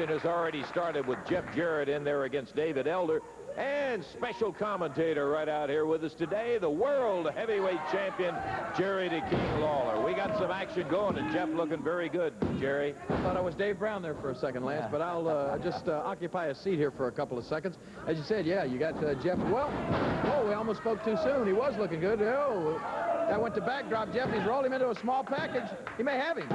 action has already started with Jeff Jarrett in there against David Elder. And special commentator right out here with us today, the world heavyweight champion, Jerry The King Lawler. We got some action going, and Jeff looking very good, Jerry. I thought I was Dave Brown there for a second, Lance, but I'll just occupy a seat here for a couple of seconds. As you said, yeah, you got Jeff. Well, oh, we almost spoke too soon. He was looking good. Oh, that went to backdrop. Jeff, he's rolled him into a small package. He may have him.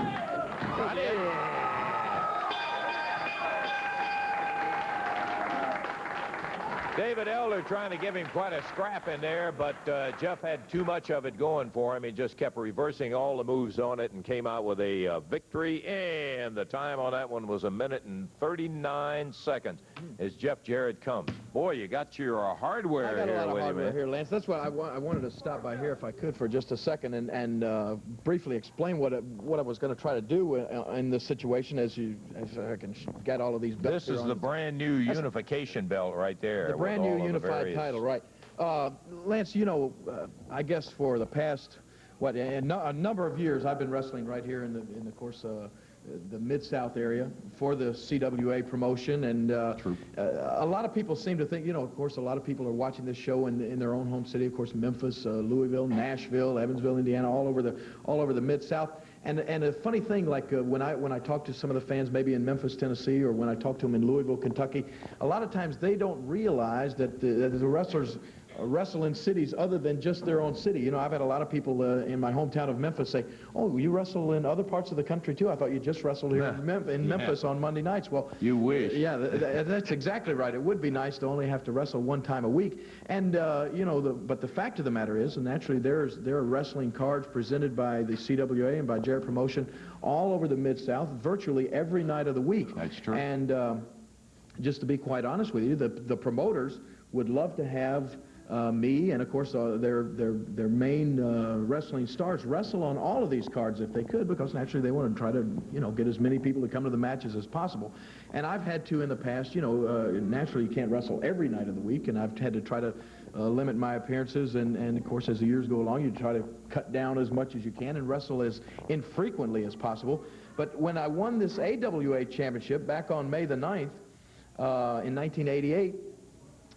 David Elder trying to give him quite a scrap in there, but Jeff had too much of it going for him. He just kept reversing all the moves on it and came out with a victory. And the time on that one was 1 minute and 39 seconds as Jeff Jarrett comes. Boy, you got your hardware here. I got a lot of with hardware here, Lance. That's why I wanted to stop by here, if I could, for just a second and briefly explain what I was going to try to do in this situation as I can get all of these belts. This is the brand new unification belt right there. The brand new unified title, right. Lance, you know, I guess for the past, a number of years, I've been wrestling right here in the course the Mid-South area for the CWA promotion, and a lot of people seem to think, you know, of course, a lot of people are watching this show in their own home city, of course, Memphis, Louisville, Nashville, Evansville, Indiana, all over the Mid-South. And a funny thing, like when I talk to some of the fans, maybe in Memphis, Tennessee, or when I talk to them in Louisville, Kentucky, a lot of times they don't realize that the wrestlers wrestle in cities other than just their own city. You know, I've had a lot of people in my hometown of Memphis say, "Oh, you wrestle in other parts of the country too? I thought you just wrestled here in Memphis on Monday nights." Well, you wish. Yeah, that's exactly right. It would be nice to only have to wrestle one time a week. And you know, but the fact of the matter is, and naturally, there are wrestling cards presented by the CWA and by Jarrett Promotion all over the Mid-South, virtually every night of the week. That's true. And just to be quite honest with you, the promoters would love to have me and, of course, their main wrestling stars wrestle on all of these cards if they could, because naturally they want to try to, you know, get as many people to come to the matches as possible. And I've had to in the past, you know, naturally you can't wrestle every night of the week, and I've had to try to limit my appearances, and of course, as the years go along, you try to cut down as much as you can and wrestle as infrequently as possible. But when I won this AWA championship back on May the 9th in 1988,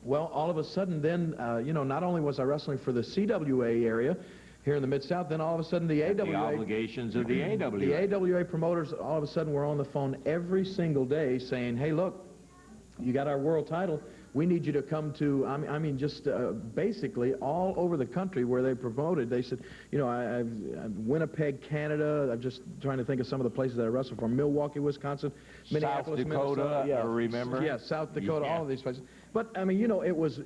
well, all of a sudden then, you know, not only was I wrestling for the CWA area here in the Mid-South, then all of a sudden the AWA... The obligations of the AWA. The AWA promoters all of a sudden were on the phone every single day saying, "Hey, look, you got our world title. We need you to come to," I mean, just basically all over the country where they promoted. They said, you know, I've Winnipeg, Canada. I'm just trying to think of some of the places that I wrestled from. Milwaukee, Wisconsin, Minneapolis, South Dakota, Minnesota. Yeah, I remember. Yeah, South Dakota, all of these places. But I mean, you know, it was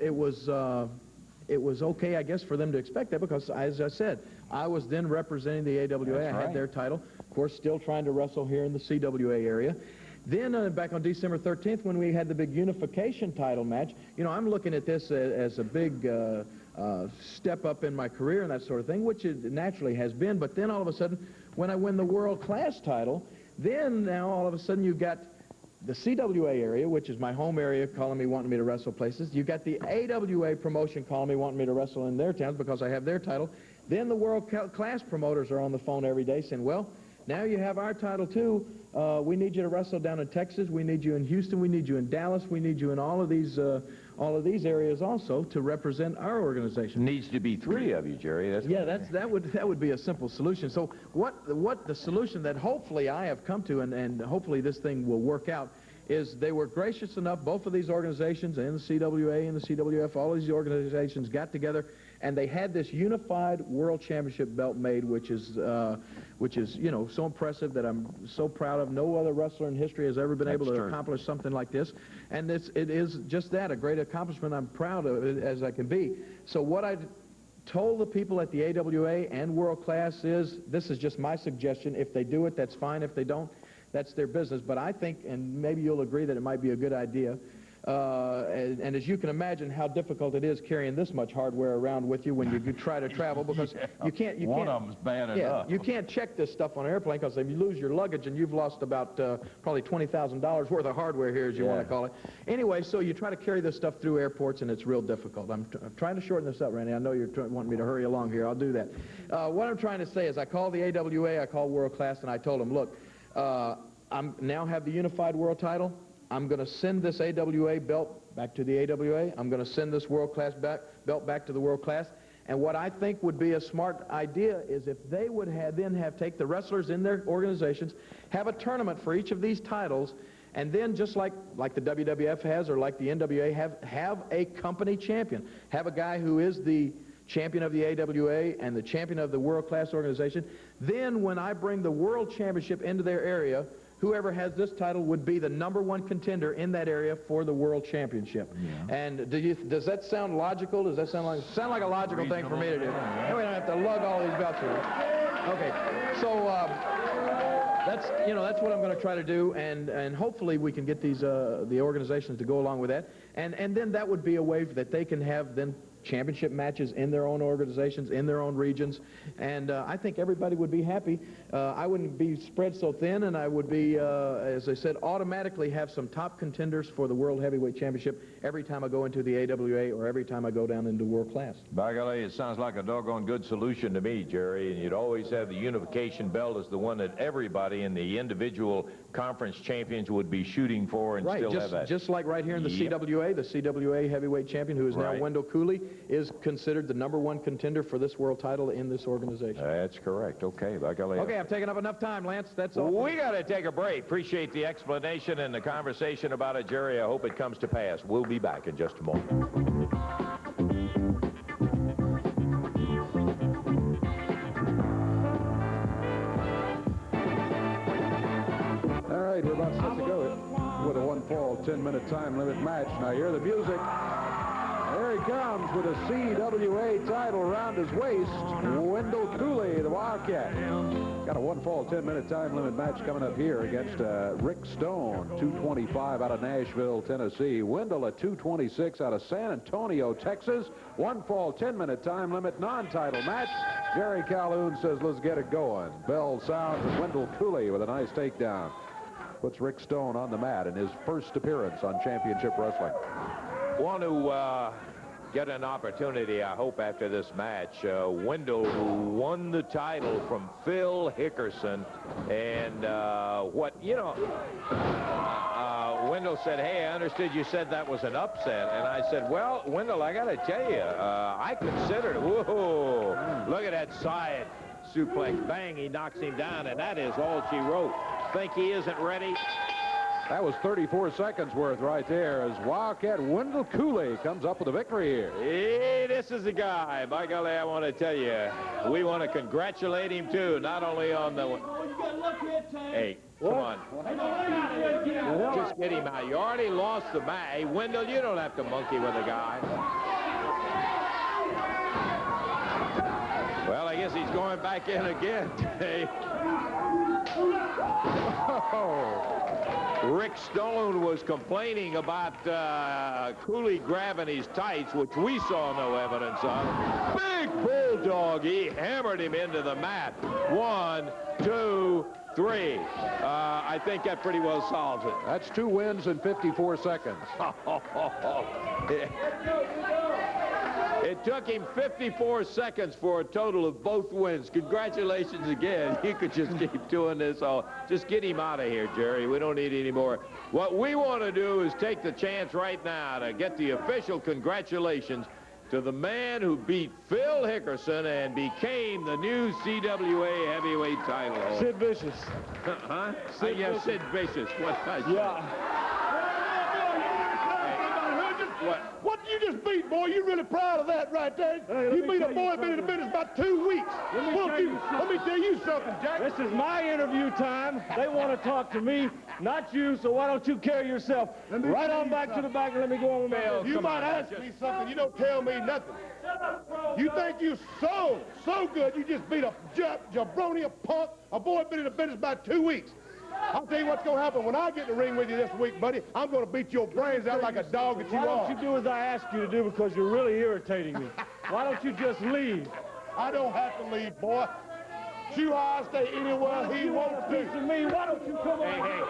okay, I guess, for them to expect that, because, as I said, I was then representing the AWA. That's I had their title. Of course, still trying to wrestle here in the CWA area. Then back on December 13th, when we had the big unification title match, you know, I'm looking at this as a big step up in my career and that sort of thing, which it naturally has been. But then all of a sudden, when I win the world class title, then now all of a sudden you've got the CWA area, which is my home area, calling me, wanting me to wrestle places. You've got the AWA promotion calling me, wanting me to wrestle in their towns because I have their title. Then the world class promoters are on the phone every day saying, "Well, now you have our title too. We need you to wrestle down in Texas. We need you in Houston. We need you in Dallas. We need you in all of these areas also to represent our organization." Needs to be 3 of you, Jerry. That would be a simple solution. So what the solution that hopefully I have come to, and hopefully this thing will work out, is they were gracious enough, both of these organizations, and the CWA and the CWF, all these organizations got together, and they had this unified world championship belt made, which is you know, so impressive, that I'm so proud of. No other wrestler in history has ever been able to accomplish something like this, and it is just that, a great accomplishment. I'm proud of it as I can be. So what I told the people at the AWA and World Class is, this is just my suggestion. If they do it, that's fine. If they don't, that's their business. But I think, and maybe you'll agree, that it might be a good idea. And as you can imagine how difficult it is carrying this much hardware around with you when you try to travel, because you can't... One of them's bad enough. You can't check this stuff on an airplane, because if you lose your luggage, and you've lost about probably $20,000 worth of hardware here, as you want to call it. Anyway, so you try to carry this stuff through airports, and it's real difficult. I'm trying to shorten this up, Randy. I know you're wanting me to hurry along here. I'll do that. What I'm trying to say is, I called the AWA, I called World Class, and I told them, look, I now have the unified world title. I'm going to send this AWA belt back to the AWA. I'm going to send this world-class belt back to the world-class. And what I think would be a smart idea is if they would take the wrestlers in their organizations, have a tournament for each of these titles, and then just like the WWF has or like the NWA have a company champion. Have a guy who is the champion of the AWA and the champion of the world-class organization. Then when I bring the world championship into their area, whoever has this title would be the #1 contender in that area for the world championship. Yeah. And does that sound logical? Does that sound like a logical thing for me to do? And we don't have to lug all these belts around. Okay, so that's what I'm going to try to do, and hopefully we can get these the organizations to go along with that, and then that would be a way that they can have then championship matches in their own organizations, in their own regions, and I think everybody would be happy. I wouldn't be spread so thin, and I would be, as I said, automatically have some top contenders for the World Heavyweight Championship every time I go into the AWA or every time I go down into world class. By golly, it sounds like a doggone good solution to me, Jerry, and you'd always have the unification belt as the one that everybody in the individual conference champions would be shooting for and still have that. Just like right here in the CWA, the CWA heavyweight champion, who is now Wendell Cooley, is considered the #1 contender for this world title in this organization. That's correct. Okay, by golly. Okay, I've taken up enough time, Lance. That's all. We got to take a break. Appreciate the explanation and the conversation about it, Jerry. I hope it comes to pass. We'll be back in just a moment. All right, we're about set to go with a 1-fall, 10-minute time limit match. Now, hear the music. There he comes with a CWA title around his waist. Wendell Cooley, the Wildcat. Got a 1-fall, 10-minute time limit match coming up here against Rick Stone, 225 out of Nashville, Tennessee. Wendell at 226 out of San Antonio, Texas. 1-fall, 10-minute time limit, non-title match. Jerry Calhoun says, let's get it going. Bell sounds, and Wendell Cooley with a nice takedown puts Rick Stone on the mat in his first appearance on Championship Wrestling. Want to get an opportunity, I hope, after this match. Wendell, who won the title from Phil Hickerson, and Wendell said, hey, I understood you said that was an upset. And I said, well, Wendell, I got to tell you, I considered it. Whoa, look at that side suplex. Bang, he knocks him down, and that is all she wrote. Think he isn't ready? That was 34 seconds worth right there as Wildcat Wendell Cooley comes up with a victory here. Hey, this is the guy. By golly, I want to tell you, we want to congratulate him, too, not only on the... Hey, come on. Just get him out. You already lost the match. Hey, Wendell, you don't have to monkey with a guy. Well, I guess he's going back in again today. Rick Stone was complaining about Cooley grabbing his tights, which we saw no evidence of. Big bulldog. He hammered him into the mat. 1, 2, 3. I think that pretty well solves it. That's 2 wins in 54 seconds. It took him 54 seconds for a total of both wins. Congratulations again. You could just keep doing this. Just get him out of here, Jerry. We don't need any more. What we want to do is take the chance right now to get the official congratulations to the man who beat Phil Hickerson and became the new CWA heavyweight title holder. Sid Vicious. Huh? Yes, Sid Vicious. What? Yeah. What you just beat, boy? You really proud of that right there? Hey, you beat a boy been in the business about 2 weeks. Let me tell you something, Jack. This is my interview time. They want to talk to me, not you, so why don't you carry yourself right on back to the back and let me go on with my business. You might ask me something. You don't tell me nothing. You think you so good you just beat a jabroni, a punk, a boy been in the business about 2 weeks. I'll tell you what's going to happen. When I get in the ring with you this week, buddy, I'm going to beat your brains out like a dog that you are. Why don't you do as I ask you to do, because you're really irritating me. Why don't you just leave? I don't have to leave, boy. Shoe high, stay anywhere he wants to. To me, why don't you come on? Hey.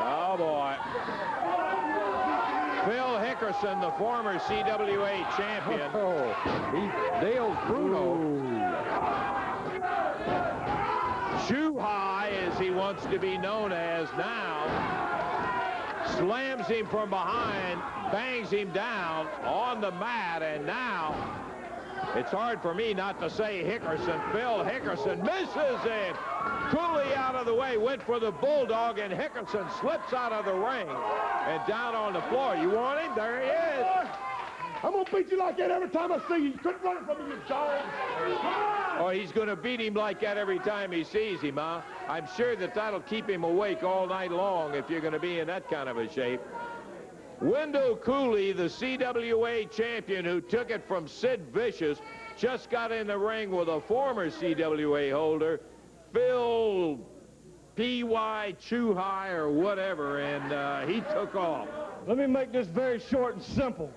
Oh, boy. Phil Hickerson, the former CWA champion. He nails Bruno. Shoe High, as he wants to be known as now, slams him from behind, bangs him down on the mat, and now it's hard for me not to say Hickerson. Phil Hickerson misses it. Cooley out of the way, went for the bulldog, and Hickerson slips out of the ring and down on the floor. You want him? There he is. I'm going to beat you like that every time I see you. You couldn't run it from me, you dog. Oh, he's going to beat him like that every time he sees him, huh? I'm sure that that'll keep him awake all night long if you're going to be in that kind of a shape. Wendell Cooley, the CWA champion who took it from Sid Vicious, just got in the ring with a former CWA holder, Phil P.Y. Chuhai or whatever, and he took off. Let me make this very short and simple.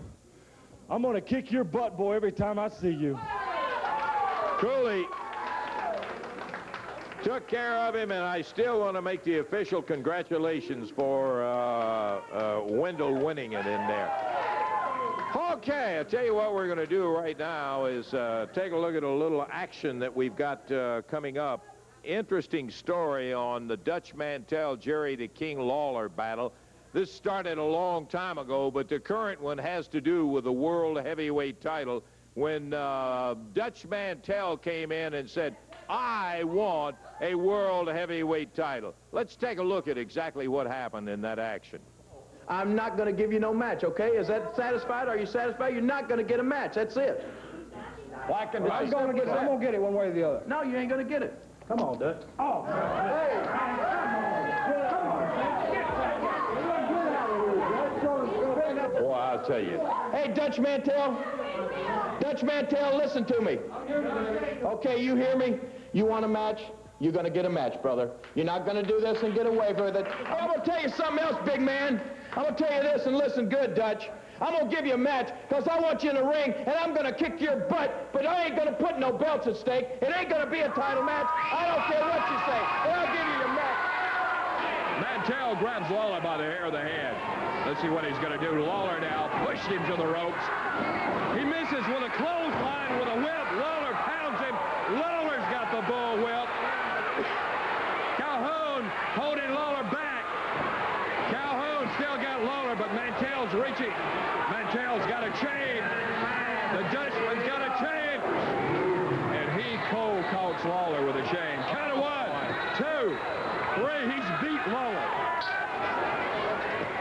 I'm going to kick your butt, boy, every time I see you. Cooley took care of him, and I still want to make the official congratulations for Wendell winning it in there. Okay, I'll tell you what we're going to do right now is take a look at a little action that we've got coming up. Interesting story on the Dutch Mantel, Jerry the King Lawler battle. This started a long time ago, but the current one has to do with the World Heavyweight title when Dutch Mantel came in and said, I want a World Heavyweight title. Let's take a look at exactly what happened in that action. I'm not going to give you no match, okay? Is that satisfied? Are you satisfied? You're not going to get a match. That's it. Well, I'm going to get it one way or the other. No, you ain't going to get it. Come on, Dutch. Oh, hey. Boy, I'll tell you. Hey, Dutch Mantel. Dutch Mantel, listen to me. Okay, you hear me? You want a match? You're going to get a match, brother. You're not going to do this and get away with it. I'm going to tell you something else, big man. I'm going to tell you this, and listen good, Dutch. I'm going to give you a match because I want you in the ring, and I'm going to kick your butt, but I ain't going to put no belts at stake. It ain't going to be a title match. I don't care what you say, but I'll give you your match. Mantel grabs Lawler by the hair of the head. Let's see what he's going to do. Lawler now pushed him to the ropes. He misses with a clothesline with a whip. Lawler pounds him. Lawler's got the bull whip. Calhoun holding Lawler back. Calhoun still got Lawler, but Mantel's reaching. Mantel's got a chain. The Dutchman's got a chain. And he cold calks Lawler with a chain. Count of 1, 2, 3. He's beat Lawler.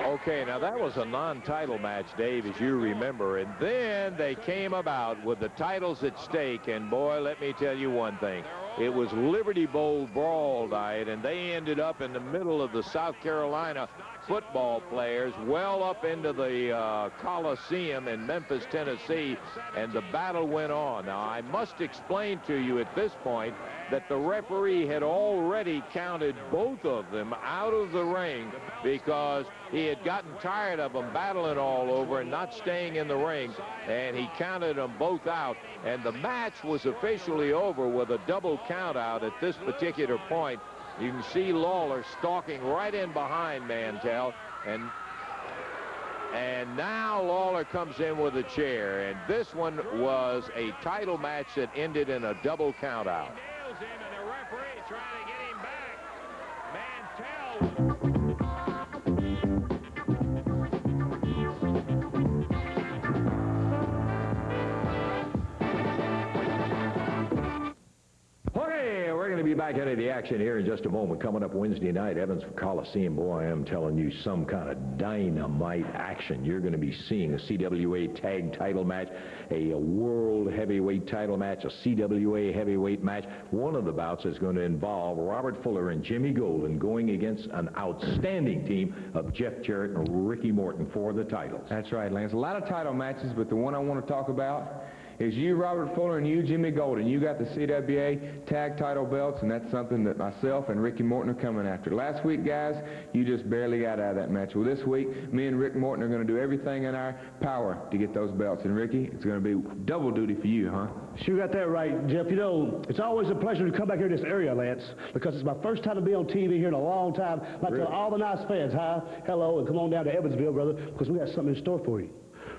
Okay, now that was a non-title match, Dave, as you remember, and then they came about with the titles at stake, and boy, let me tell you one thing. It was Liberty Bowl brawl night, and they ended up in the middle of the South Carolina football players, well up into the Coliseum in Memphis, Tennessee, and the battle went on. Now, I must explain to you at this point that the referee had already counted both of them out of the ring because he had gotten tired of them battling all over and not staying in the ring, and he counted them both out, and the match was officially over with a double count out at this particular point. You can see Lawler stalking right in behind Mantel, and now Lawler comes in with a chair, and this one was a title match that ended in a double count out. And the referee trying to get him back. Mantel. Okay, we're going to be back into the action here in just a moment. Coming up Wednesday night, Evansville Coliseum. Boy, I am telling you, some kind of dynamite action. You're going to be seeing a CWA tag title match, a world heavyweight title match, a CWA heavyweight match. One of the bouts is going to involve Robert Fuller and Jimmy Golden going against an outstanding team of Jeff Jarrett and Ricky Morton for the titles. That's right, Lance. A lot of title matches, but the one I want to talk about is you, Robert Fuller, and you, Jimmy Golden. You got the CWA tag title belts, and that's something that myself and Ricky Morton are coming after. Last week, guys, you just barely got out of that match. Well, this week, me and Rick Morton are going to do everything in our power to get those belts. And, Ricky, it's going to be double duty for you, huh? Sure got that right, Jeff. You know, it's always a pleasure to come back here to this area, Lance, because it's my first time to be on TV here in a long time. I'd like to tell all the nice fans, hi, hello, and come on down to Evansville, brother, because we got something in store for you.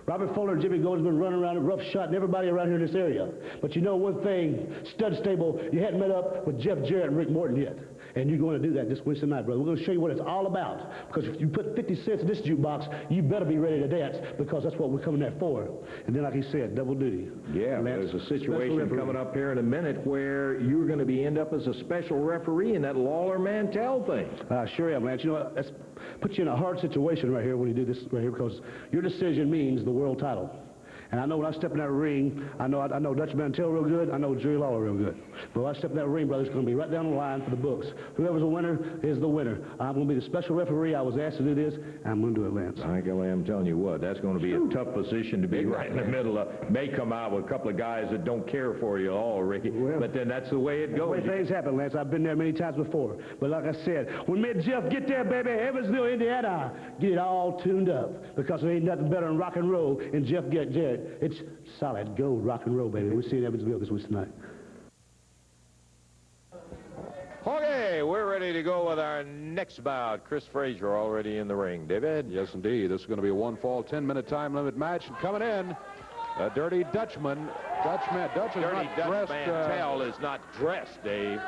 Robert Fuller and Jimmy Golden's been running around and rough shotting everybody around here in this area. But you know one thing, Stud Stable, you hadn't met up with Jeff Jarrett and Rick Morton yet. And you're going to do that this Wednesday night, brother. We're going to show you what it's all about. Because if you put 50 cents in this jukebox, you better be ready to dance, because that's what we're coming there for. And then, like he said, double duty. Yeah, there's a situation coming up here in a minute where you're going to end up as a special referee in that Lawler Mantel thing. Sure am, Lance. You know what? That's put you in a hard situation right here when you do this right here, because your decision means the world title. And I know when I step in that ring, I know Dutch Mantel real good, I know Jerry Lawler real good. But when I step in that ring, brother, it's going to be right down the line for the books. Whoever's the winner is the winner. I'm going to be the special referee. I was asked to do this, and I'm going to do it, Lance. I'm telling you what, that's going to be a tough position to be right in the middle of. May come out with a couple of guys that don't care for you at all, Ricky. Well, but then that's the way it goes. That's the way things happen, Lance. I've been there many times before. But like I said, when me and Jeff get there, baby, Evansville, Indiana, get it all tuned up. Because there ain't nothing better than rock and roll and Jeff Jarrett. It's solid gold rock and roll, baby. We'll see in Evansville this week tonight. Okay, we're ready to go with our next bout. Chris Frazier already in the ring. David? Yes, indeed. This is going to be a one-fall, 10-minute time limit match. And coming in, a Dirty Dutchman. Dutch Mantel is not dressed, Dave.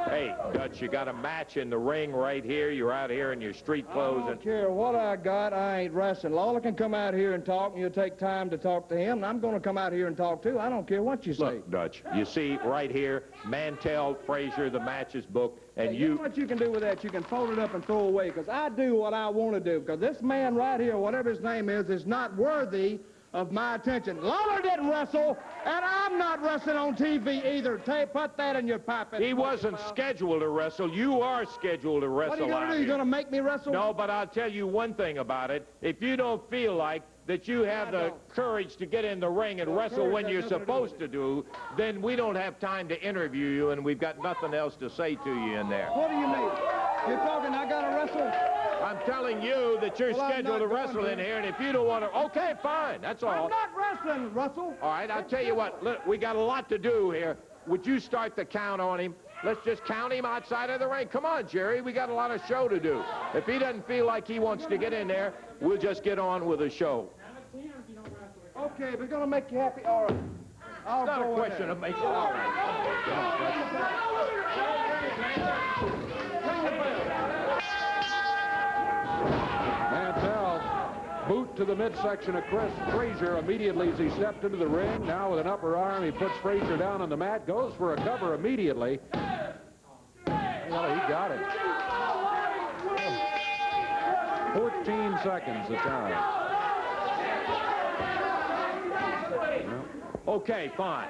Hey, Dutch, you got a match in the ring right here. You're out here in your street clothes. I don't care what I got. I ain't wrestling. Lawler can come out here and talk, and you'll take time to talk to him. And I'm going to come out here and talk, too. I don't care what you say. Look, Dutch, you see right here, Mantel, Frazier, the match is booked, and you know what you can do with that? You can fold it up and throw away, because I do what I want to do, because this man right here, whatever his name is not worthy of my attention. Lawler didn't wrestle, and I'm not wrestling on TV either. Put that in your pipe. He wasn't scheduled to wrestle. You are scheduled to wrestle. What are you going to do? You going to make me wrestle? No, but I'll tell you one thing about it. If you don't feel like that you have the courage to get in the ring and wrestle when you're supposed to do, then we don't have time to interview you, and we've got nothing else to say to you in there. What do you mean? You're talking I got to wrestle? I'm telling you that you're scheduled to wrestle in here, and if you don't want to, okay, fine, that's all. I'm not wrestling, Russell. All right, I'll tell you what, look, we got a lot to do here. Would you start the count on him? Let's just count him outside of the ring. Come on, Jerry, we got a lot of show to do. If he doesn't feel like he wants to get in there, we'll just get on with the show. Okay, if it's going to make you happy, all right. It's not a question of making all right. Mantel, boot to the midsection of Chris Frazier immediately as he stepped into the ring. Now with an upper arm, he puts Frazier down on the mat, goes for a cover immediately. Well, he got it. 14 seconds the time. Okay, fine.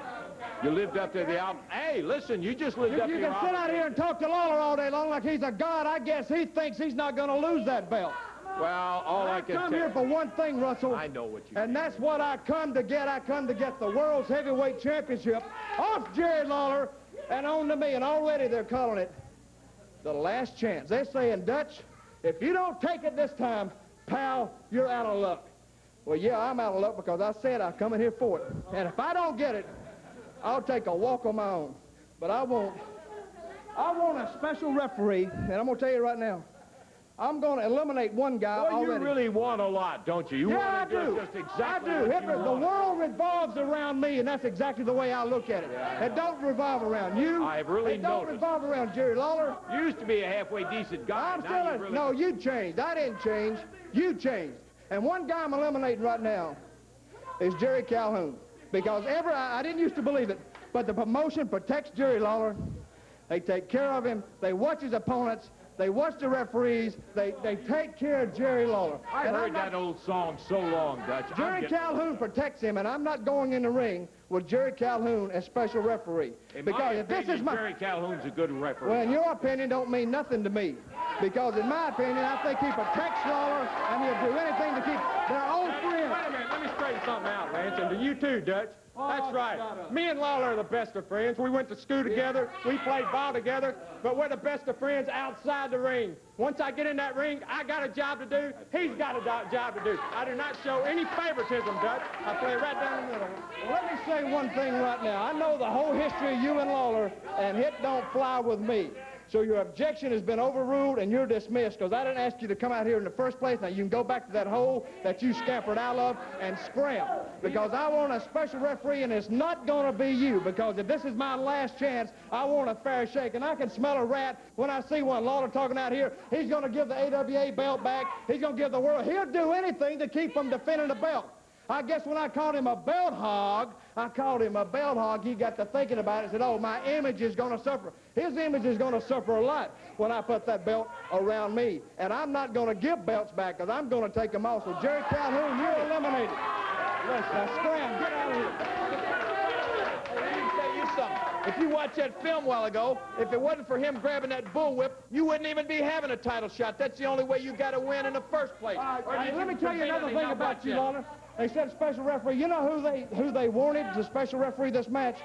You lived up to the album. Hey, listen, you just lived up to your your album. You can sit out here and talk to Lawler all day long like he's a god. I guess he thinks he's not going to lose that belt. Well, all I can come here for one thing, Russell. I know what you And that's what I come to get. I come to get the World's Heavyweight Championship off Jerry Lawler and on to me. And already they're calling it the last chance. They're saying, Dutch, if you don't take it this time, pal, you're out of luck. Well, yeah, I'm out of luck because I said I'm coming here for it. And if I don't get it, I'll take a walk on my own. But I want a special referee, and I'm going to tell you right now, I'm going to eliminate one guy already. You really want a lot, don't you? I do. Just exactly I do. what you The want. world revolves around me, and that's exactly the way I look at it. It don't revolve around you. I've really It don't noticed. revolve around Jerry Lawler. You used to be a halfway decent guy. I'm Now still you really... No, you changed. I didn't change. You changed. And one guy I'm eliminating right now is Jerry Calhoun. Because I didn't used to believe it, but the promotion protects Jerry Lawler. They take care of him. They watch his opponents. They watch the referees. They take care of Jerry Lawler. I've heard that old song so long, Dutch. Jerry Calhoun protects him, and I'm not going in the ring with Jerry Calhoun as special referee. Because if this is Jerry Calhoun's a good referee. Well, in your opinion, don't mean nothing to me. Because in my opinion, I think he protects Lawler, and he'll do anything to keep their old friends. Wait a minute, let me straighten something out, Lance, and to you too, Dutch. That's right. Me and Lawler are the best of friends. We went to school together. We played ball together. But we're the best of friends outside the ring. Once I get in that ring, I got a job to do. He's got a job to do. I do not show any favoritism, Dutch. I play right down the middle. Let me say one thing right now. I know the whole history of you and Lawler, and it don't fly with me. So your objection has been overruled, and you're dismissed, because I didn't ask you to come out here in the first place. Now, you can go back to that hole that you scampered out of and scram, because I want a special referee, and it's not going to be you, because if this is my last chance, I want a fair shake. And I can smell a rat when I see one. Lawler talking out here. He's going to give the AWA belt back. He's going to give the world. He'll do anything to keep from defending the belt. I guess when I called him a belt hog, he got to thinking about it and said, oh, my image is going to suffer. His image is going to suffer a lot when I put that belt around me. And I'm not going to give belts back, because I'm going to take them off. So, Jerry Calhoun, you're eliminated. Now, scram, get out of here. Let me tell you something. If you watched that film a while ago, if it wasn't for him grabbing that bullwhip, you wouldn't even be having a title shot. That's the only way you got to win in the first place. Let me tell you another thing about you, Lawler. They said special referee. You know who they wanted as a special referee this match?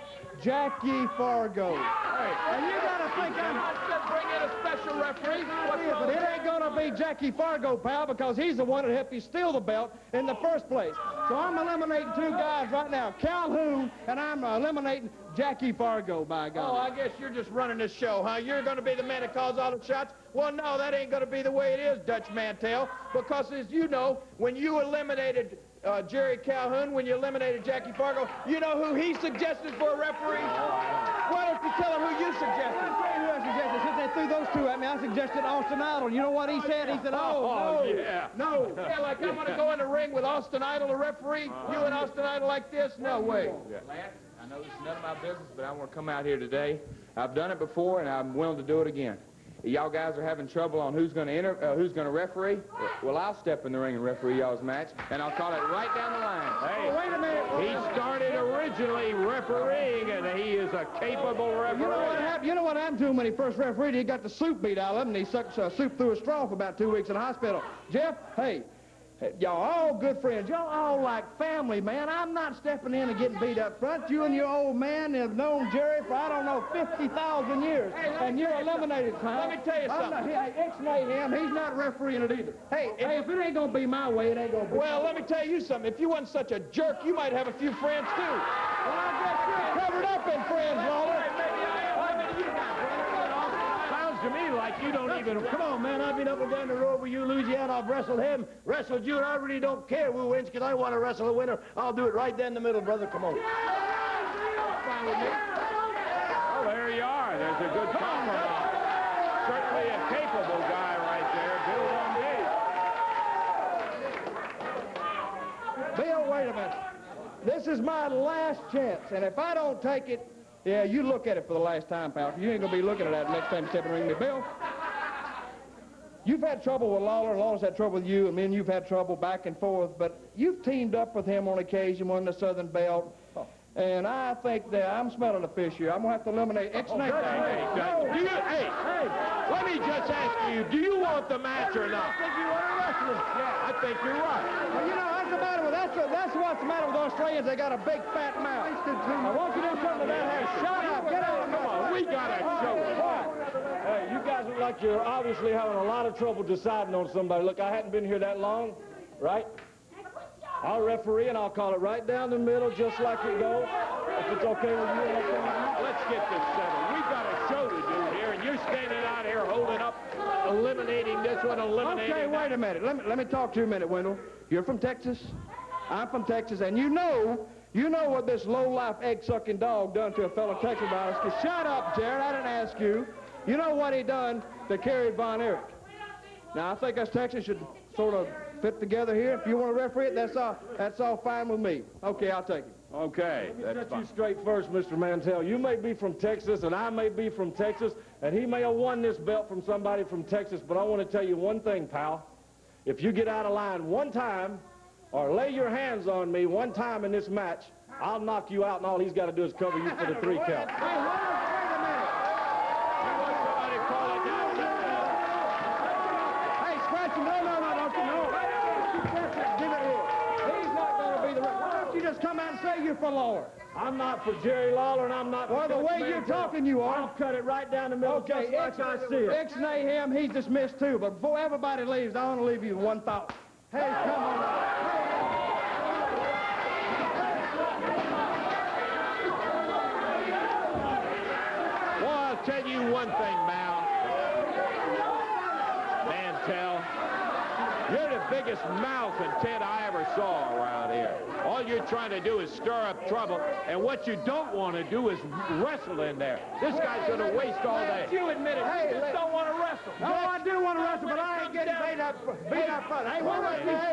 Jackie Fargo. Hey, and you got to think I said bring in a special referee. But it ain't going to be Jackie Fargo, pal, because he's the one that helped you steal the belt in the first place. So I'm eliminating two guys right now, Calhoun, and I'm eliminating Jackie Fargo, by God. Oh, I guess you're just running this show, huh? You're going to be the man that calls all the shots? Well, no, that ain't going to be the way it is, Dutch Mantel, because as you know, when you eliminated Jerry Calhoun, when you eliminated Jackie Fargo, you know who he suggested for a referee? Why don't you tell him who you suggested? I'll tell you who I suggested. Since they threw those two at me, I suggested Austin Idol. You know what he said? He said, no. Yeah, like I'm going to go in the ring with Austin Idol, a referee? You and Austin Idol like this? No way. Lance, I know this is none of my business, but I want to come out here today. I've done it before, and I'm willing to do it again. Y'all guys are having trouble on who's going to referee. Well, I'll step in the ring and referee y'all's match, and I'll call it right down the line. Hey, wait a minute. He started originally refereeing, and he is a capable referee. You know what happened to him when he first refereed? He got the soup beat out of him, and he sucked soup through a straw for about 2 weeks in the hospital. Jeff, hey, y'all all good friends. Y'all all like family, man. I'm not stepping in and getting beat up front. You and your old man have known Jerry for, I don't know, 50,000 years. And you're eliminated, pal. Let me tell you something. X-nay him. He's not refereeing it either. Hey, if it ain't going to be my way, it ain't going to be. Well, let me tell you something. If you wasn't such a jerk, you might have a few friends, too. Well, I guess you're covered up in friends, Lawler. Maybe I am. How many of you got? Sounds to me like you don't even... Come on, man. I've been up and down the road with you, Louisiana. I've wrestled him, wrestled you, and I really don't care who wins, because I want to wrestle a winner. I'll do it right down the middle, brother. Come on. Fine with me. Oh, there you are. There's a good compromise. Certainly a capable guy right there. Bill, wait a minute. This is my last chance, and if I don't take it, yeah, you look at it for the last time, pal. You ain't going to be looking at that next time you step in the ring with me. Bill, you've had trouble with Lawler, and Lawler's had trouble with you, and me and you've had trouble back and forth, but you've teamed up with him on occasion, won the Southern Belt, and I think that I'm smelling a fish here. I'm going to have to eliminate X-nay. Hey, let me just ask you, do you want the match or not? I think you want to wrestle him. Yeah, I think you're right. Well, you know, that's the matter with that's what's the matter with Australians. They got a big fat mouth. I want you to do something to that hair. Shut up. Get out of Come on, we got to show it. Hey, you guys look like you're obviously having a lot of trouble deciding on somebody. Look, I hadn't been here that long, right? I'll referee, and I'll call it right down the middle, just like it goes. If it's okay with you, let's get this settled. We've got a show to do here, and you're standing out here holding up, eliminating this one, eliminating Okay, wait a minute. Let me talk to you a minute, Wendell. You're from Texas. I'm from Texas, and you know what this low-life egg-sucking dog done to a fellow Texan by us. Shut up, Jared. I didn't ask you. You know what he done to Kerry Von Erich. Now, I think us Texans should sort of fit together here. If you want to referee it, that's all fine with me. Okay, I'll take it. Okay, Let me set you straight first, Mr. Mantel. You may be from Texas, and I may be from Texas, and he may have won this belt from somebody from Texas, but I want to tell you one thing, pal. If you get out of line one time, or lay your hands on me one time in this match, I'll knock you out, and all he's got to do is cover you for the 3 count. Just come out and say you're for Lawler. I'm not for Jerry Lawler, and I'm not for the way you're talking, you are. I'll cut it right down the middle, okay, just like I see it. X-nay him, he's dismissed too. But before everybody leaves, I want to leave you with one thought. Hey, come on. Well, I'll tell you one thing, Mal. biggest malcontent I ever saw around here. All you're trying to do is stir up trouble, and what you don't want to do is wrestle in there. This guy's going to waste all day. You admit it. Hey, you just don't want to wrestle. No, I do want to wrestle, but I ain't getting beat up front. Hey,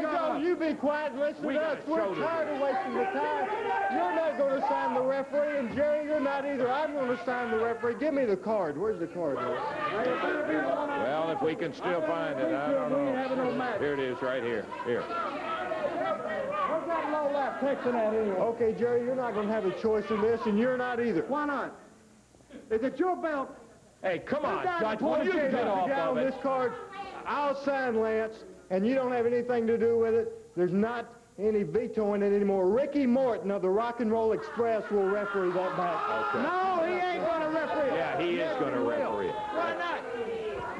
Joe, you be quiet and listen to us. We're tired of wasting the time. You're not going to sign the referee, and Jerry, you're not either. I'm going to sign the referee. Give me the card. Where's the card? Well, if we can still find it, I don't know. Here it is, right here. Here. Where's that low lap Texan at anyway? Okay, Jerry, you're not going to have a choice in this, and you're not either. Why not? Is it your belt? Hey, come on, Dutch. Will you get off of it? This card, I'll sign Lance, and you don't have anything to do with it. There's not any vetoing it anymore. Ricky Morton of the Rock and Roll Express will referee that match. Okay. No, he ain't going to referee it. Yeah, he is going to referee it. Why not?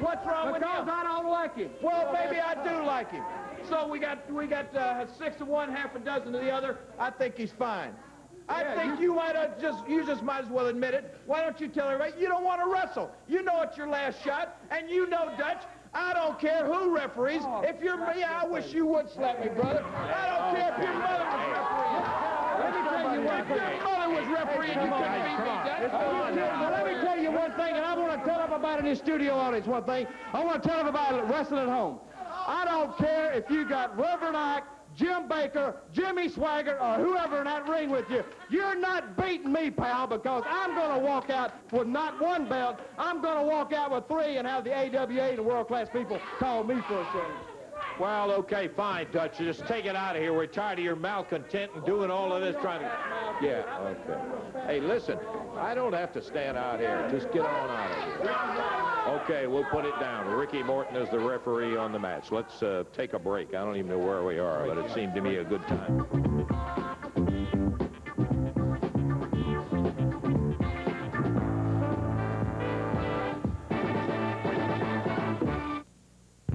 What's wrong with him? Because I don't like him. Well, maybe I do like him. So we got 6 of one, half a dozen of the other. I think he's fine. I think you just might as well admit it. Why don't you tell everybody you don't want to wrestle? You know it's your last shot, and you know, Dutch, I don't care who referees. If you're me, I wish you would slap me, brother. I don't care if your mother was refereeing. Let me tell you one thing. If your mother was refereeing, you couldn't beat me, Dutch. Let me tell you one thing, and I want to tell everybody in this studio audience one thing. I want to tell everybody wrestling at home. I don't care if you got Reverend Ike, Jim Baker, Jimmy Swaggart, or whoever in that ring with you. You're not beating me, pal, because I'm going to walk out with not one belt. I'm going to walk out with 3 and have the AWA and the world-class people call me for a change. Well, okay, fine, Dutch. Just take it out of here. We're tired of your malcontent and doing all of this trying to... Yeah, okay. Hey, listen, I don't have to stand out here. Just get on out of here. Okay, we'll put it down. Ricky Morton is the referee on the match. Let's take a break. I don't even know where we are, but it seemed to me a good time.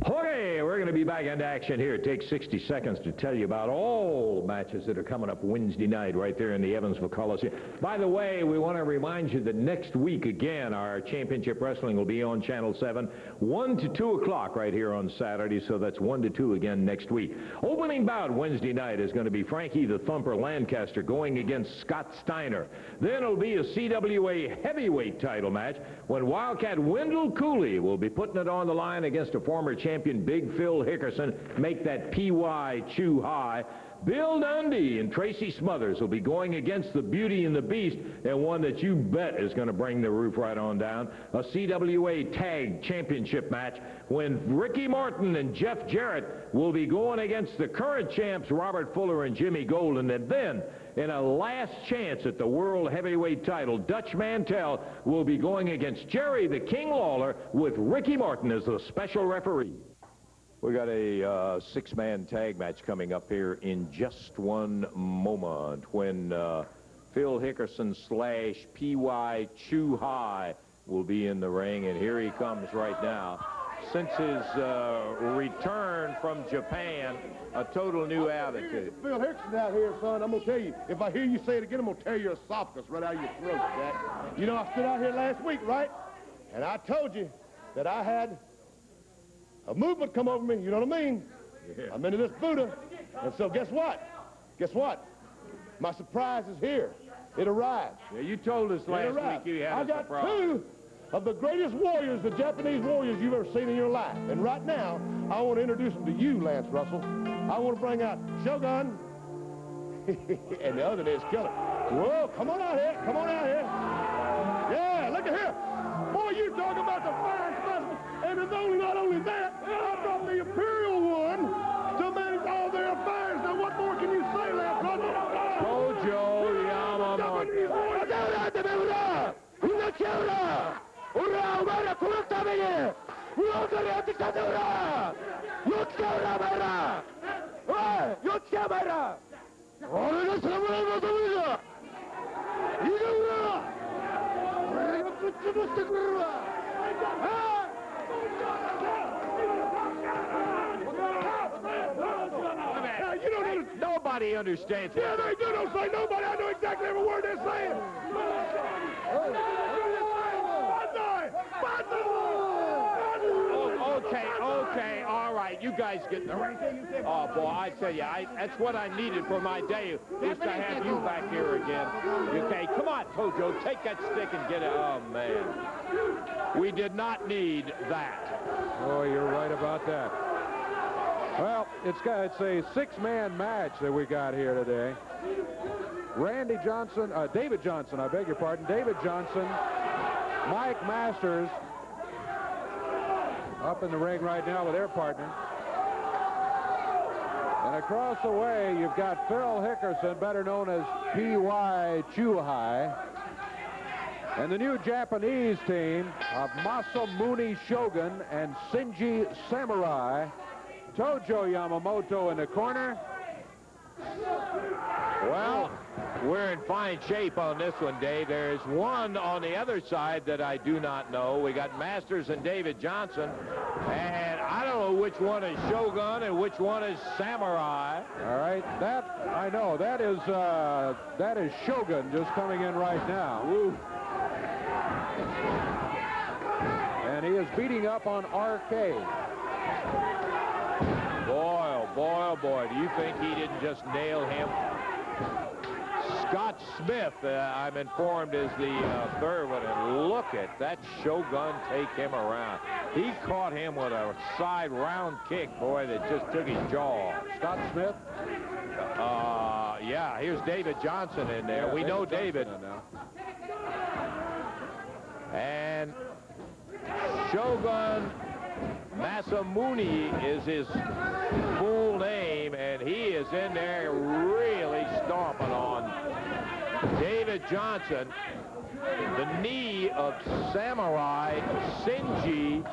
Okay, we're going to be back into action here. It takes 60 seconds to tell you about all the matches that are coming up Wednesday night right there in the Evansville Coliseum. By the way, we want to remind you that next week, again, our championship wrestling will be on Channel 7, 1 to 2 o'clock right here on Saturday, so that's 1 to 2 again next week. Opening bout Wednesday night is going to be Frankie the Thumper Lancaster going against Scott Steiner. Then it'll be a CWA heavyweight title match when Wildcat Wendell Cooley will be putting it on the line against a former champion Big Phil Hickerson, make that PY chew high. Bill Dundee and Tracy Smothers will be going against the Beauty and the Beast, and one that you bet is going to bring the roof right on down. A CWA Tag Championship match when Ricky Morton and Jeff Jarrett will be going against the current champs Robert Fuller and Jimmy Golden. And then, in a last chance at the World Heavyweight title, Dutch Mantel will be going against Jerry the King Lawler with Ricky Morton as the special referee. We got a six-man tag match coming up here in just one moment when Phil Hickerson / PY Chew High will be in the ring, and here he comes right now. Since his return from Japan, a total new attitude. Phil Hickerson out here, son, I'm going to tell you, if I hear you say it again, I'm going to tear your esophagus right out of your throat, Jack. You know, I stood out here last week, right? And I told you that I had a movement come over me, you know what I mean? Yeah. I'm into this Buddha. And so guess what? Guess what? My surprise is here. It arrived. Yeah, you told us last week you had a surprise. I got 2 of the greatest warriors, the Japanese warriors you've ever seen in your life. And right now, I want to introduce them to you, Lance Russell. I want to bring out Shogun, and the other is Killer. Whoa, come on out here. Come on out here. Yeah, look at here. Boy, you talking about the fine specimen. And it's not only that, I brought the Imperial one to manage all their affairs. Now, what more can you say, Lance Russell? Kojo Yamamoto. Nobody understands. Yeah, they do. Don't say nobody. I know exactly every word they're saying. Okay, all right. You guys get in the ring. Oh, boy, I tell you, that's what I needed for my day, is to have you back here again. Okay, come on, Tojo, take that stick and get it. Oh, man. We did not need that. Oh, you're right about that. Well, it's a six-man match that we got here today. David Johnson, I beg your pardon, David Johnson, Mike Masters, up in the ring right now with their partner. And across the way, you've got Phil Hickerson, better known as P.Y. Chuhai. And the new Japanese team of Masamune Shogun and Shinji Samurai. Tojo Yamamoto in the corner. Well, we're in fine shape on this one, Dave. There's one on the other side that I do not know. We got Masters and David Johnson, and I don't know which one is Shogun and which one is Samurai. All right, that I know. That is Shogun just coming in right now. Ooh. And he is beating up on RK. Boy, oh boy, do you think he didn't just nail him? Scott Smith, I'm informed, is the third one, and look at that Shogun take him around. He caught him with a side round kick, boy, that just took his jaw. Scott Smith? Yeah, here's David Johnson in there. Yeah, we know David. And Shogun Masamune is his full name, and he is in there really stomping on David Johnson. The knee of Samurai Shinji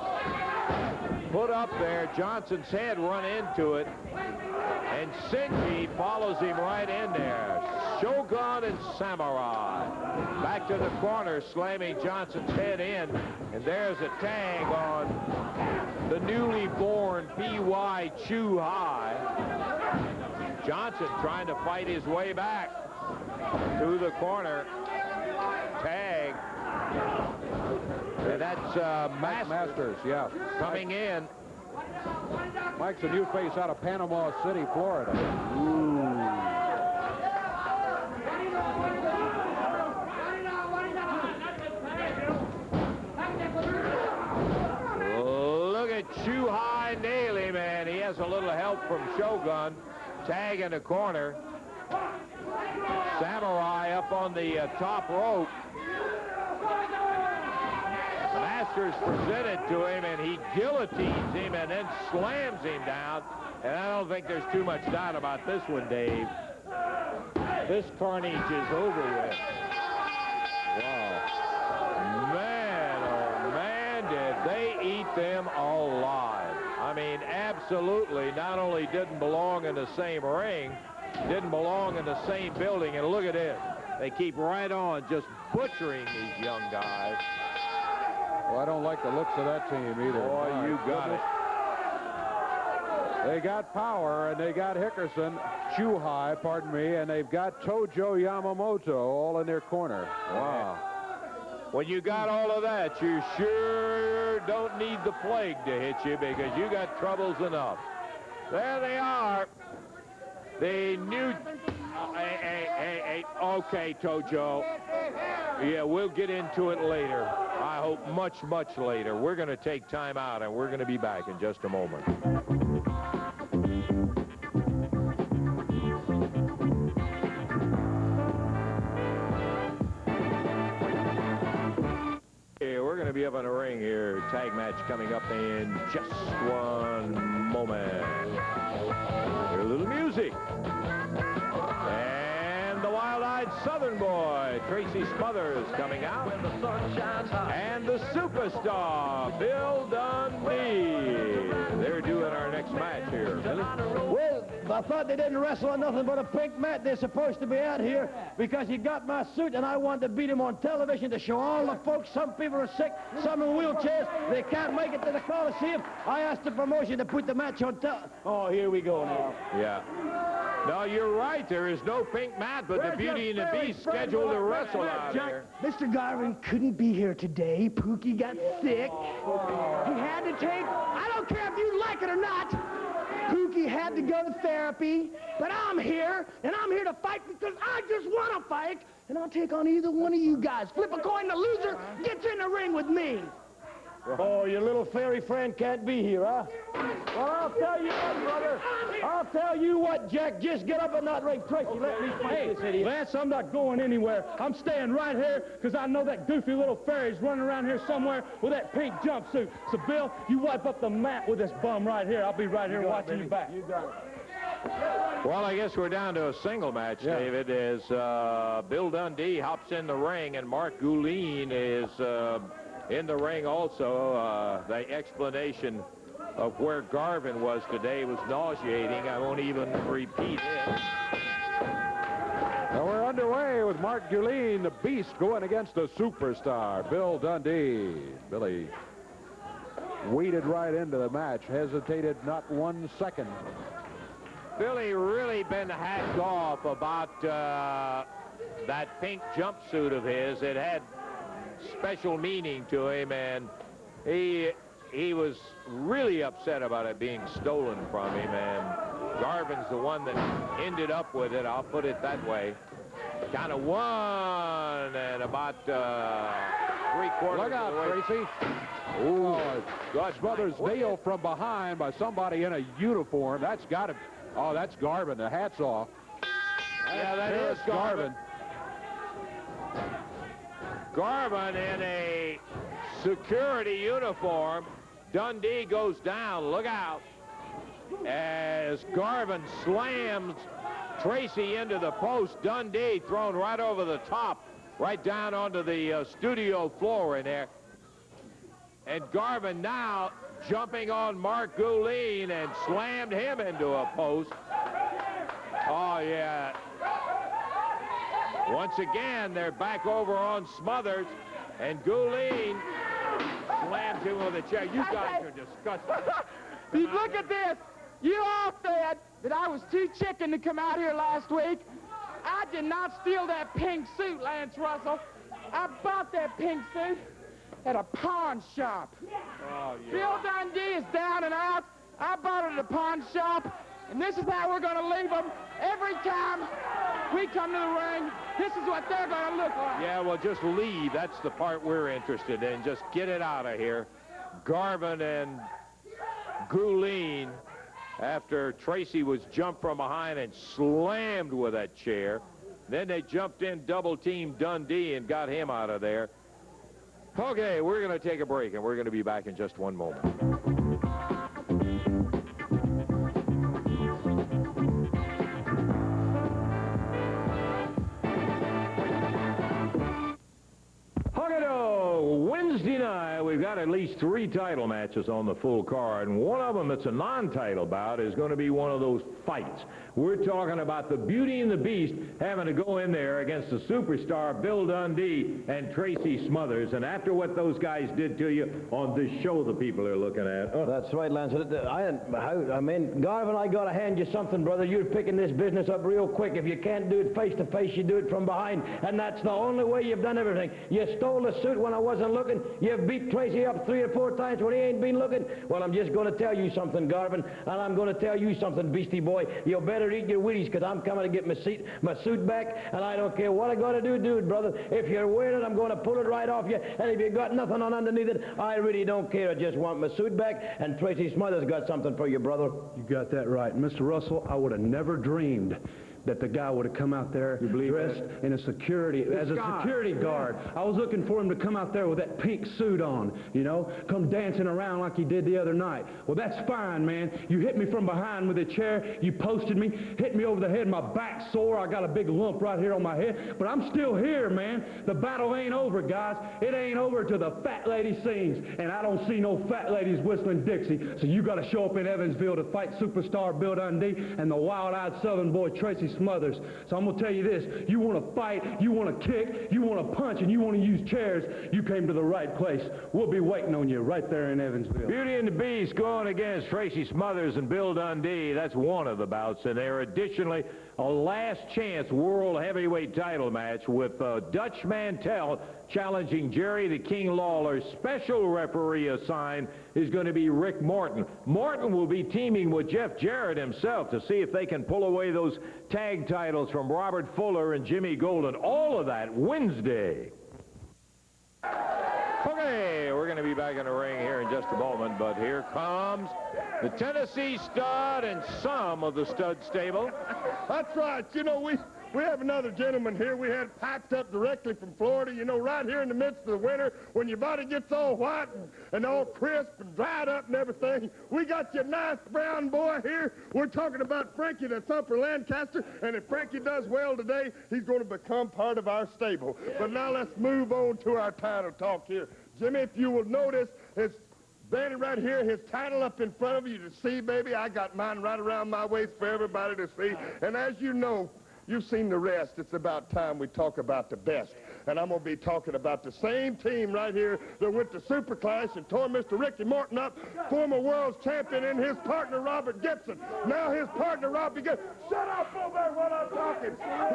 put up there. Johnson's head run into it, and Shinji follows him right in there. Shogun and Samurai back to the corner, slamming Johnson's head in, and there's a tag on the newly born P.Y. Chuhai. Johnson trying to fight his way back to the corner. Tag. And that's Masters, yeah, coming in. Mike's a new face out of Panama City, Florida. Ooh. Look at Chuhai nail him, and he has a little help from Shogun. Tag in the corner. Samurai up on the top rope. Masters presented to him, and he guillotines him and then slams him down. And I don't think there's too much doubt about this one, Dave. This carnage is over with. Wow. Man, oh man, did they eat them alive. I mean, absolutely not only didn't belong in the same ring, didn't belong in the same building. And look at this. They keep right on just butchering these young guys. Well, I don't like the looks of that team either. Boy, you got it. They got power, and they got Hickerson, Chuhai, pardon me, and they've got Tojo Yamamoto all in their corner. Wow. When you got all of that, you sure don't need the plague to hit you, because you got troubles enough. There they are. The new... Hey, okay, Tojo. Yeah, we'll get into it later. I hope much, much later. We're going to take time out, and we're going to be back in just a moment. We're going to be up in the ring here. Tag match coming up in just one moment. Hear a little music. And the wild-eyed Southern boy, Tracy Smothers, coming out. And the superstar, Bill Dundee. They're doing our next match here. Well, I thought they didn't wrestle on nothing but a pink mat. They're supposed to be out here because he got my suit, and I wanted to beat him on television to show all the folks. Some people are sick, some in wheelchairs. They can't make it to the Coliseum. I asked the promotion to put the match on Oh, here we go now. Yeah. No, you're right. There is no pink mat, but the Beauty and the Beast scheduled to wrestle out there. Mr. Garvin couldn't be here today. Pookie got sick. He had to take, I don't care if you like it or not, Pookie had to go to therapy, but I'm here, and I'm here to fight because I just want to fight, and I'll take on either one of you guys. Flip a coin, the loser gets in the ring with me. Oh, your little fairy friend can't be here, huh? Well, I'll tell you what, brother. I'll tell you what, Jack. Just get up in that ring. Tracy, let me fight this idiot. Lance, I'm not going anywhere. I'm staying right here because I know that goofy little fairy's running around here somewhere with that pink jumpsuit. So, Bill, you wipe up the mat with this bum right here. I'll be right here watching you back. You got it. Well, I guess we're down to a single match, David, as Bill Dundee hops in the ring, and Mark Goulin is in the ring also. The explanation of where Garvin was today was nauseating. I won't even repeat it. Well, we're underway with Mark Goulin, the Beast, going against the superstar, Bill Dundee. Billy weeded right into the match, hesitated not 1 second. Billy really been hacked off about that pink jumpsuit of his. It had special meaning to him, and he was really upset about it being stolen from him, and Garvin's the one that ended up with it, I'll put it that way. Kind of won and about 3/4. Look out, Tracy. Ooh, Dutch Brothers nailed from behind by somebody in a uniform. That's got to, oh, that's Garvin. The hat's off. Yeah, that is Garvin. Garvin in a security uniform. Dundee goes down. Look out. As Garvin slams Tracy into the post. Dundee thrown right over the top, right down onto the studio floor in there. And Garvin now jumping on Mark Goulin and slammed him into a post. Oh, yeah. Once again, they're back over on Smothers, and Goulin slams him with a chair. You guys are disgusting. Look at this. You all said that I was too chicken to come out here last week. I did not steal that pink suit, Lance Russell. I bought that pink suit at a pawn shop. Oh, yeah. Bill Dundee is down and out. I bought it at a pawn shop, and this is how we're going to leave them every time we come to the ring. This is what they're going to look like. Yeah, well, just leave. That's the part we're interested in. Just get it out of here. Garvin and Goulin, after Tracy was jumped from behind and slammed with that chair. Then they jumped in, double-teamed Dundee and got him out of there. Okay, we're going to take a break, and we're going to be back in just one moment. Wednesday night, we've got at least 3 title matches on the full card, and one of them that's a non-title bout is going to be one of those fights. We're talking about the Beauty and the Beast having to go in there against the superstar Bill Dundee and Tracy Smothers, and after what those guys did to you on this show the people are looking at. That's right, Lance. I mean, Garvin, I got to hand you something, brother. You're picking this business up real quick. If you can't do it face-to-face, you do it from behind, and that's the only way you've done everything. You stole the suit when I wasn't looking. You've beat Tracy up 3 or 4 times when he ain't been looking. Well, I'm just going to tell you something, Garvin, and I'm going to tell you something, Beastie Boy. You better eat your Wheaties, because I'm coming to get my suit back, and I don't care what I got to do it, brother. If you're wearing it, I'm going to pull it right off you, and if you got nothing on underneath it, I really don't care. I just want my suit back, and Tracy Smothers got something for you, brother. You got that right. Mr. Russell, I would have never dreamed that the guy would have come out there dressed in a security guard. I was looking for him to come out there with that pink suit on, you know, come dancing around like he did the other night. Well, that's fine, man. You hit me from behind with a chair, you posted me, hit me over the head, my back's sore, I got a big lump right here on my head, but I'm still here, man. The battle ain't over, guys. It ain't over till the fat lady sings, and I don't see no fat ladies whistling Dixie, so you got to show up in Evansville to fight superstar Bill Dundee and the wild-eyed Southern boy Tracy Smothers. So I'm going to tell you this. You want to fight, you want to kick, you want to punch, and you want to use chairs, you came to the right place. We'll be waiting on you right there in Evansville. Beauty and the Beast going against Tracy Smothers and Bill Dundee. That's one of the bouts. And there additionally a last chance world heavyweight title match with Dutch Mantel challenging Jerry the King Lawler. Special referee assigned is going to be Rick Morton. Morton will be teaming with Jeff Jarrett himself to see if they can pull away those tag titles from Robert Fuller and Jimmy Golden. All of that Wednesday. Okay, we're going to be back in the ring here in just a moment, but here comes the Tennessee Stud and some of the Stud stable. That's right. You know, we have another gentleman here we had packed up directly from Florida. You know, right here in the midst of the winter, when your body gets all white and all crisp and dried up and everything, we got your nice brown boy here. We're talking about Frankie the Thumper Lancaster, and if Frankie does well today, he's going to become part of our stable. But now let's move on to our title talk here. Jimmy, if you will notice, it's Danny right here, his title up in front of you to see, baby. I got mine right around my waist for everybody to see. And as you know, you've seen the rest. It's about time we talk about the best. And I'm going to be talking about the same team right here that went to Super Clash and tore Mr. Ricky Morton up, former world's champion, and his partner, Robert Gibson. Now his partner, Robert Gibson. Shut up over there while I'm talking.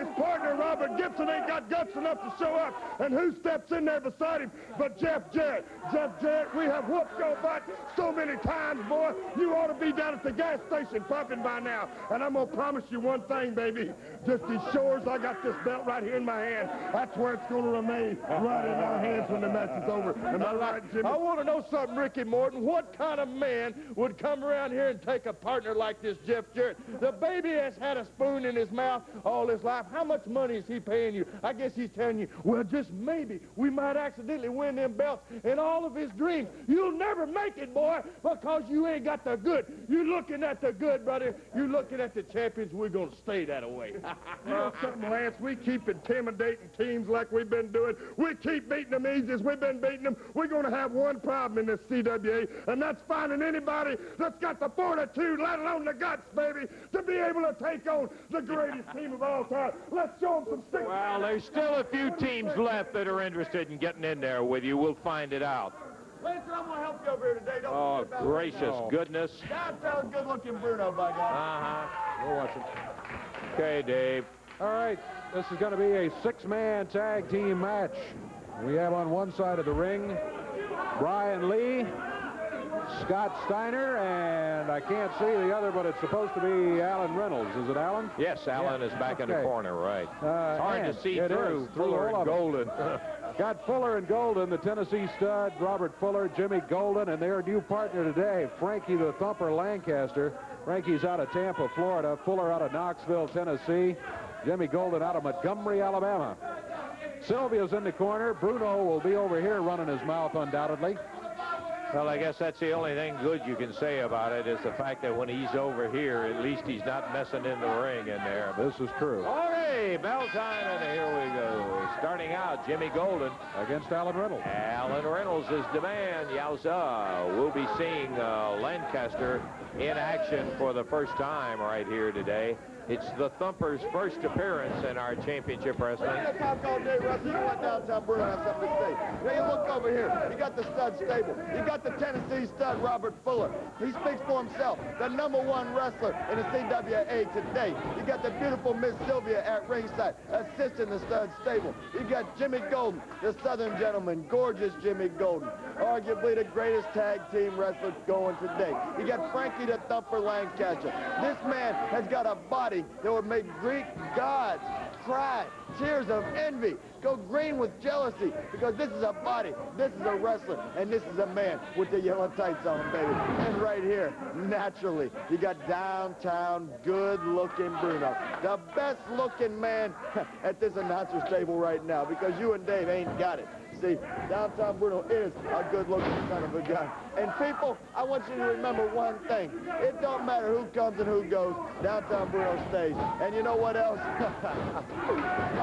His partner, Robert Gibson, ain't got guts enough to show up. And who steps in there beside him but Jeff Jarrett? Jeff Jarrett, we have whooped your butt so many times, boy. You ought to be down at the gas station pumping by now. And I'm going to promise you one thing, baby. Just as sure as I got this belt right here in my hand, that's where it's going to remain, right in our hands when the match is over. Am I right, Jimmy? I want to know something, Ricky Morton. What kind of man would come around here and take a partner like this Jeff Jarrett? The baby has had a spoon in his mouth all his life. How much money is he paying you? I guess he's telling you, well, just maybe we might accidentally win them belts in all of his dreams. You'll never make it, boy, because you ain't got the good. You're looking at the good, brother. You're looking at the champions. We're going to stay that way. Well, something, Lance, we keep intimidating teams like we've been doing. We keep beating them easy as we've been beating them. We're going to have one problem in this CWA, and that's finding anybody that's got the fortitude, let alone the guts, baby, to be able to take on the greatest team of all time. Let's show them some stick. Well, there's still a few teams left that are interested in getting in there with you. We'll find it out. Lance, I'm going to help you over here today. Don't Oh, gracious goodness. Downtown good-looking Bruno, by God. We'll watch it. Okay, Dave. All right, this is going to be a six-man tag team match. We have on one side of the ring Brian Lee, Scott Steiner, and I can't see the other, but it's supposed to be Alan Reynolds. Is it Alan? Yes, Alan is back in the corner, right. It's hard to see through Fuller and Golden. Got Fuller and Golden, the Tennessee Stud, Robert Fuller, Jimmy Golden, and their new partner today, Frankie the Thumper Lancaster. Frankie's out of Tampa, Florida. Fuller out of Knoxville, Tennessee. Jimmy Golden out of Montgomery, Alabama. Sylvia's in the corner. Bruno will be over here running his mouth undoubtedly. Well, I guess that's the only thing good you can say about it is the fact that when he's over here, at least he's not messing in the ring in there. This is true. Okay, bell time, and here we go. Starting out, Jimmy Golden against Alan Reynolds. Alan Reynolds is the man. Yowza. We'll be seeing Lancaster in action for the first time right here today. It's the Thumper's first appearance in our championship wrestling. You talk all day, Russ. You know what downtown Bruno has something to say. Now you look over here. You got the Stud stable. You got the Tennessee Stud, Robert Fuller. He speaks for himself. The #1 wrestler in the CWA today. You got the beautiful Miss Sylvia at ringside, assisting the Stud stable. You got Jimmy Golden, the Southern gentleman, gorgeous Jimmy Golden. Arguably the greatest tag team wrestler going today. You got Frankie the Thumper Lancaster. This man has got a body that would make Greek gods cry, tears of envy, go green with jealousy, because this is a body, this is a wrestler, and this is a man with the yellow tights on, baby. And right here, naturally, you got downtown good-looking Bruno, the best-looking man at this announcer's table right now, because you and Dave ain't got it. See, downtown Bruno is a good-looking son of a gun. And people, I want you to remember one thing. It don't matter who comes and who goes, downtown Bruno stays. And you know what else?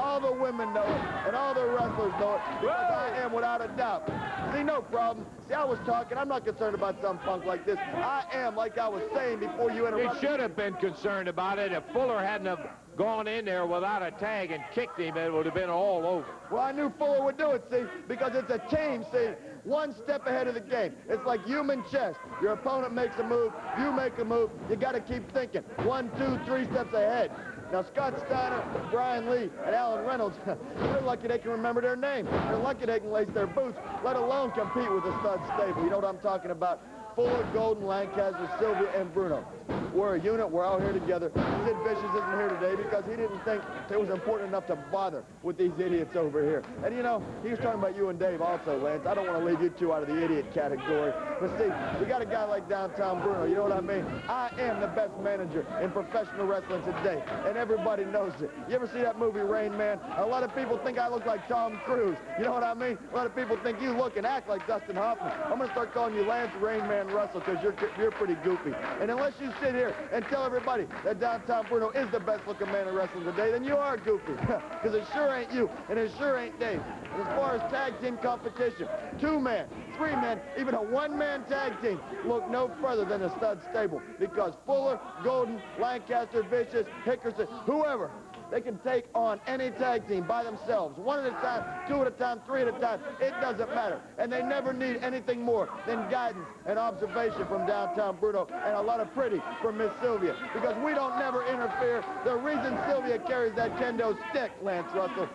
All the women know it, and all the wrestlers know it, because I am without a doubt. See, no problem. See, I was talking. I'm not concerned about some punk like this. I am, like I was saying before you interrupted. He should have been concerned about it if Fuller hadn't have gone in there without a tag and kicked him, it would have been all over. Well, I knew Fuller would do it, see, because it's a team, see. One step ahead of the game. It's like human chess. Your opponent makes a move, you make a move. You got to keep thinking. 1, 2, 3 steps ahead. Now, Scott Steiner, Brian Lee, and Alan Reynolds, they're lucky they can remember their names. They're lucky they can lace their boots, let alone compete with the stud stable. You know what I'm talking about? Fuller, Golden, Lancaster, Sylvia, and Bruno. We're a unit. We're all here together. Sid Vicious isn't here today because he didn't think it was important enough to bother with these idiots over here. And, you know, he was talking about you and Dave also, Lance. I don't want to leave you two out of the idiot category. But, see, we got a guy like Downtown Bruno. You know what I mean? I am the best manager in professional wrestling today, and everybody knows it. You ever see that movie, Rain Man? A lot of people think I look like Tom Cruise. You know what I mean? A lot of people think you look and act like Dustin Hoffman. I'm going to start calling you Lance Rain Man Russell because you're pretty goofy. And unless you sit here and tell everybody that Downtown Bruno is the best-looking man in wrestling today, then you are goofy. Because it sure ain't you, and it sure ain't Dave. And as far as tag team competition, 2-man, 3-man, even a 1-man tag team look no further than a stud stable. Because Fuller, Golden, Lancaster, Vicious, Hickerson, whoever, they can take on any tag team by themselves, 1 at a time, 2 at a time, 3 at a time. It doesn't matter. And they never need anything more than guidance and observation from Downtown Bruno and a lot of pretty from Miss Sylvia. Because we don't never interfere. The reason Sylvia carries that kendo stick, Lance Russell,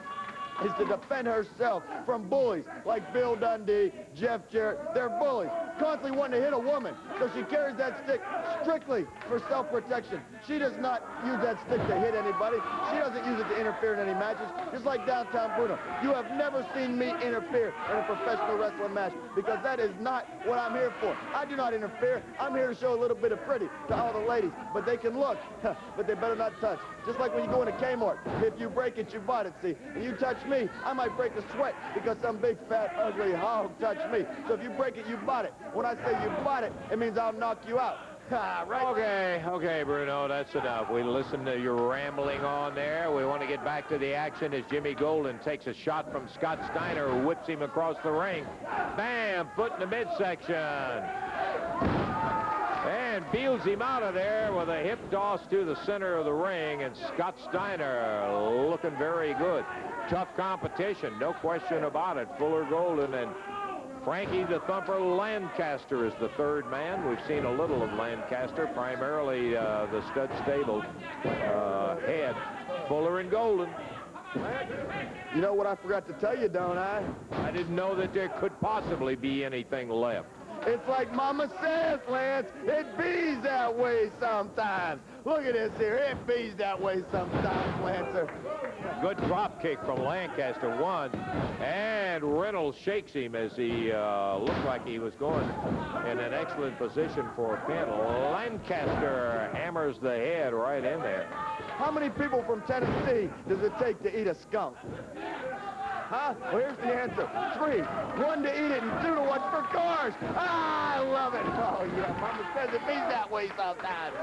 is to defend herself from bullies like Bill Dundee, Jeff Jarrett. They're bullies, constantly wanting to hit a woman. So she carries that stick strictly for self-protection. She does not use that stick to hit anybody. She doesn't use it to interfere in any matches, just like Downtown Bruno. You have never seen me interfere in a professional wrestling match because that is not what I'm here for. I do not interfere. I'm here to show a little bit of pretty to all the ladies, but they can look, but they better not touch. Just like when you go into Kmart, if you break it, you bought it, see? And you touch me, I might break a sweat because some big, fat, ugly hog touched me. So if you break it, you bought it. When I say you bought it, it means I'll knock you out. Right. Okay, Bruno, that's enough. We listened to your rambling on there. We want to get back to the action as Jimmy Golden takes a shot from Scott Steiner, who whips him across the ring. Bam! Foot in the midsection. And beals him out of there with a hip toss to the center of the ring, and Scott Steiner looking very good. Tough competition, no question about it. Fuller, Golden, and Frankie the Thumper Lancaster is the third man. We've seen a little of Lancaster, primarily the stud stable head. Fuller and Golden. You know what I forgot to tell you, don't I? I didn't know that there could possibly be anything left. It's like Mama says, Lance, it bees that way sometimes. Look at this here, it bees that way sometimes, Lancer. Good drop kick from Lancaster, 1, and Reynolds shakes him as he looked like he was going in an excellent position for a pin. Lancaster hammers the head right in there. How many people from Tennessee does it take to eat a skunk? Huh? Well, here's the answer. 3. 1 to eat it and 2 to watch for cars. Ah, I love it. Oh, yeah, Mama says it bees that way sometimes.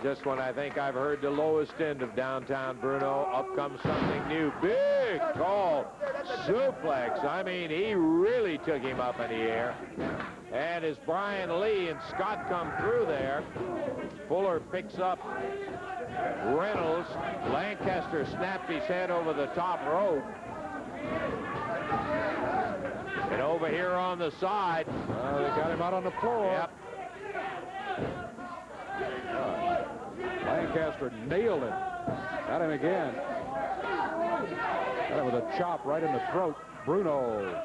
Just when I think I've heard the lowest end of Downtown Bruno, up comes something new. Big, tall suplex. I mean, he really took him up in the air. And as Brian Lee and Scott come through there, Fuller picks up Reynolds. Lancaster snapped his head over the top rope. And over here on the side, they got him out on the floor. Yep. Lancaster nailed him. Got him again. Got him with a chop right in the throat. Bruno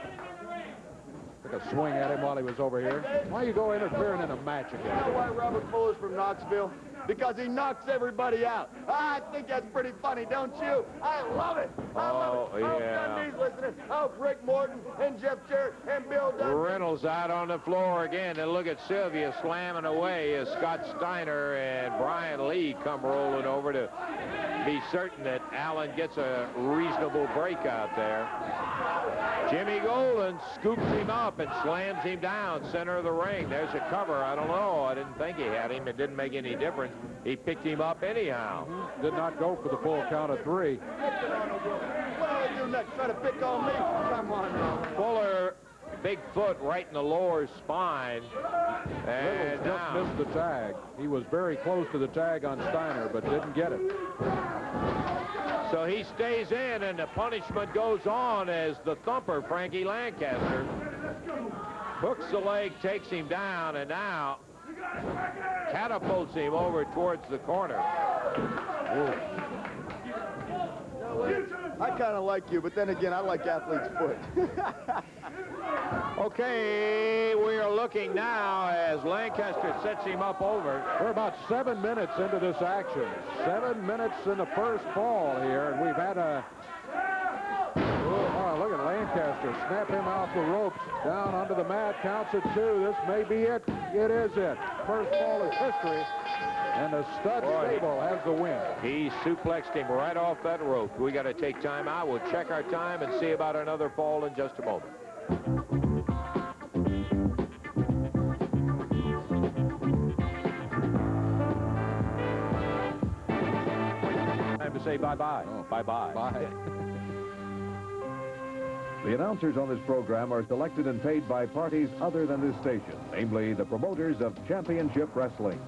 took a swing at him while he was over here. Why you go interfering in a match again? You know why Robert Fuller's from Knoxville? Because he knocks everybody out. I think that's pretty funny, don't you? I love it. I love it. I hope Dundee's listening. I hope Rick Morton and Jeff Jarrett and Bill Dundee. Reynolds out on the floor again. And look at Sylvia slamming away as Scott Steiner and Brian Lee come rolling over to be certain that Allen gets a reasonable break out there. Jimmy Golden scoops him up and slams him down center of the ring. There's a cover. I don't know. I didn't think he had him. It didn't make any difference. He picked him up anyhow. Did not go for the full count of 3. What do I do next? Try to pick on me? Come on now. Fuller big foot right in the lower spine. And Little just missed the tag. He was very close to the tag on Steiner, but didn't get it. So he stays in, and the punishment goes on as the thumper, Frankie Lancaster, hooks the leg, takes him down, and now catapults him over towards the corner. I kind of like you, but then again, I like athlete's foot. Okay, we are looking now as Lancaster sets him up over. We're about 7 minutes into this action. 7 minutes in the first fall here, and we've had a... Oh, look at Lancaster snap him off the ropes, down onto the mat, counts at 2. This may be it. It is it. First fall is history, and the stud stable has the win. He suplexed him right off that rope. We got to take time out. We'll check our time and see about another fall in just a moment. Time to say bye-bye. Oh, bye-bye. Bye. The announcers on this program are selected and paid by parties other than this station, namely the promoters of championship wrestling.